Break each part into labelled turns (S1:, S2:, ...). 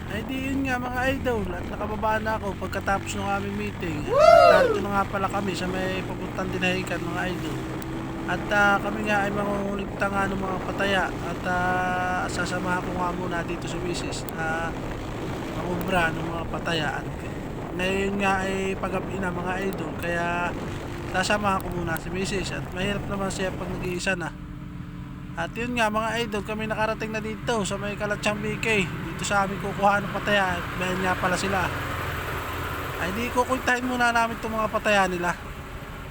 S1: Ay di yun nga mga idol, at nakababa na ako pagkatapos ng aming meeting. Narito na nga pala kami sa may papuntang Dinahican mga idol. At kami nga ay mangunguligta nga ng mga pataya. At sasamahan ko nga muna dito sa misis na mangumbra ng mga patayaan. Ngayon nga ay pag-gabi na mga idol, kaya sasamahan ko muna si misis. At mahirap naman siya pag nag-iisa na. At yun nga mga idol, kami nakarating na dito sa may Kalatsang BK. Dito sa amin kukuha ng pataya. Bayan nga pala sila. Ay di kukuntahin muna namin itong mga pataya nila.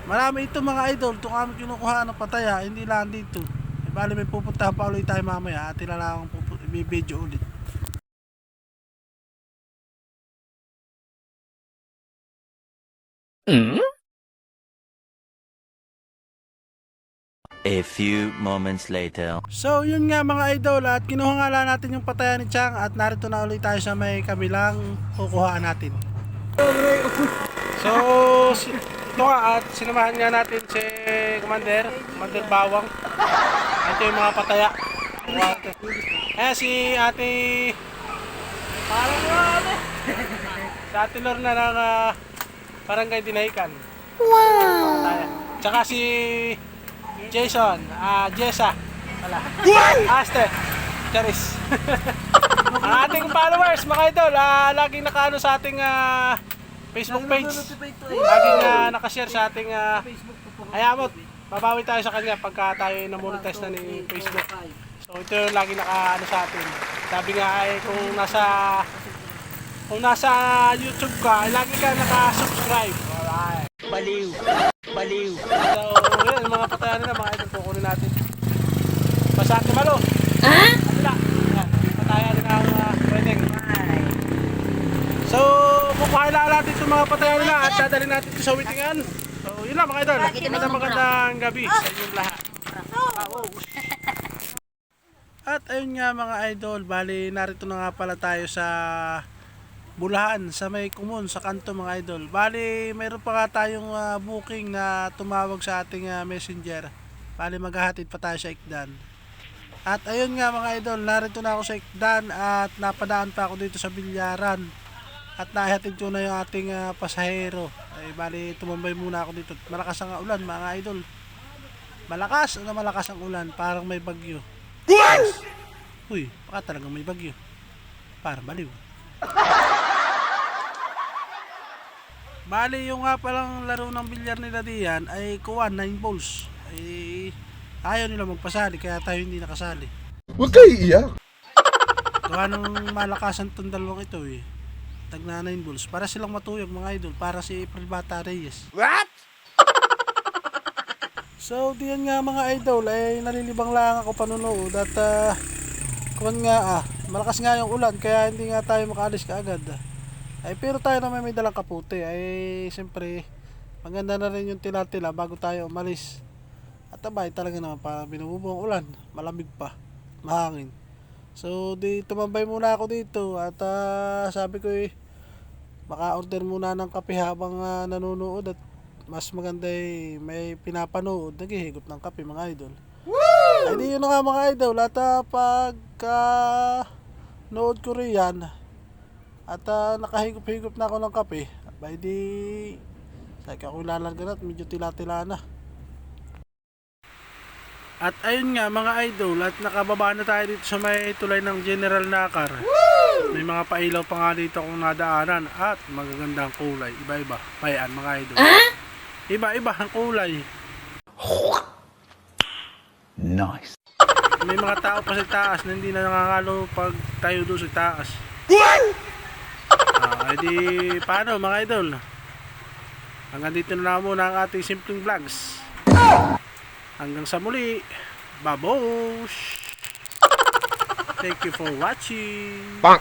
S1: Marami ito mga idol, itong aming kinukuha ng pataya, hindi lang dito. E, bali may pupuntahan pa ulit tayo mamaya at ilalang i-video ulit.
S2: A few moments later.
S1: So yun nga mga idol, at kinuha nga lang natin yung pataya ni Chang at narito na ulit tayo sa may kabilang kukuhaan natin. So ito nga, at sinamahan nga natin si Commander Bawang. Ito yung mga pataya. Eh si ate si ate Lorna ng Barangay Dinahican. Pataya. Tsaka si Jason, Jessa, wala. Aste, Charis. Ang ating followers, mga idol, laging nakaano sa ating Facebook page. Laging nakashare sa ating ayamot. Babawi tayo sa kanya pagka tayo na-monetize na ni Facebook. So ito yung laging nakaano sa atin. Sabi nga ay kung nasa YouTube ka, lagi ka naka-subscribe. Alright.
S2: Baliw. Baliw.
S1: So, yun, mga patayan nila, mga idol, kukunin natin. Pasati malo. Kabila. Yan, patayan nila ang pwedeng. So, kukuhain lang natin itong mga patayan nila at dadalhin natin ito sa witingan. So, yun lang mga idol. Magandang gabi sa inyong lahat. At ayun nga mga idol, bali narito na nga pala tayo sa Bulahan, sa may Kumon, sa kanto mga idol. Bali, mayroon pa nga tayong booking na tumawag sa ating messenger. Bali, maghahatid pa tayo sa Ikdan. At ayun nga mga idol, narito na ako sa Ikdan at napadaan pa ako dito sa Bilyaran. At nahihatid ko na yung ating pasahero. Ay, bali, tumambay muna ako dito. Malakas ang ulan mga idol. Malakas ang ulan, parang may bagyo. Yes. Uy, baka talagang may bagyo. Parang baliw. Bali yung nga palang laro ng bilyar nila diyan ay kuwan 9 balls. Ay ayaw nila magpasali kaya tayo hindi nakasali.
S3: Huwag kayo iiyak.
S1: Gawa ng malakasan tong dalawang ito eh. Tagna 9 balls. Para silang matuyog mga idol. Para si April Bata Reyes.
S3: What?
S1: So diyan nga mga idol ay nalilibang lang ako panunood at kuwan nga malakas nga yung ulan kaya hindi nga tayo makaalis kaagad. Ay pero tayo naman may dalang kaputi ay siyempre maganda na rin yung tila-tila bago tayo umalis. At abay talaga naman para binububuong ulan, malamig pa, mahangin. So di tumambay muna ako dito at sabi ko maka-order muna ng kape habang nanonood at mas maganda may pinapanood, naghihigop ng kape mga idol. Ay di yun na nga mga idol at pagka nood ko riyan at nakahigop-higop na ako ng kape, abay di sa ako lalargan at medyo tila-tila na. At ayun nga mga idol, at nakababa na tayo dito sa may tulay ng General Nakar. May mga pailaw pa nga dito kung nadaanan at magagandang kulay, iba-iba. Bayan mga idol. Iba-iba ang kulay.
S3: Nice.
S1: May mga tao pa sa taas na hindi na nakakalo pag tayo doon sa taas. Di paano mga idol? Hanggang dito na muna ang ating simpleng vlogs. Hanggang sa muli. Babosh! Thank you for watching.
S3: Bang!